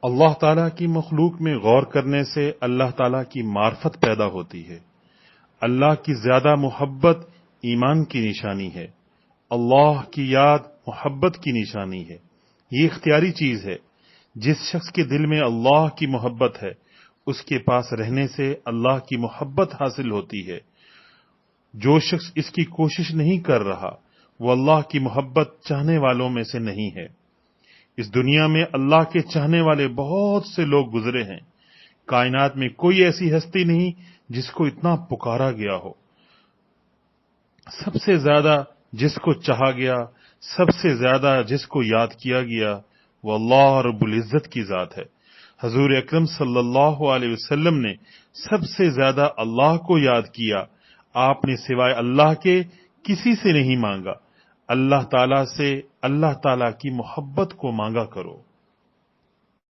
اللہ تعالیٰ کی مخلوق میں غور کرنے سے اللہ تعالیٰ کی معرفت پیدا ہوتی ہے۔ اللہ کی زیادہ محبت ایمان کی نشانی ہے۔ اللہ کی یاد محبت کی نشانی ہے۔ یہ اختیاری چیز ہے۔ جس شخص کے دل میں اللہ کی محبت ہے اس کے پاس رہنے سے اللہ کی محبت حاصل ہوتی ہے۔ جو شخص اس کی کوشش نہیں کر رہا وہ اللہ کی محبت چاہنے والوں میں سے نہیں ہے۔ اس دنیا میں اللہ کے چاہنے والے بہت سے لوگ گزرے ہیں۔ کائنات میں کوئی ایسی ہستی نہیں جس کو اتنا پکارا گیا ہو۔ سب سے زیادہ جس کو چاہا گیا، سب سے زیادہ جس کو یاد کیا گیا، وہ اللہ رب العزت کی ذات ہے۔ حضور اکرم صلی اللہ علیہ وسلم نے سب سے زیادہ اللہ کو یاد کیا۔ آپ نے سوائے اللہ کے کسی سے نہیں مانگا۔ اللہ تعالیٰ سے اللہ تعالیٰ کی محبت کو مانگا کرو۔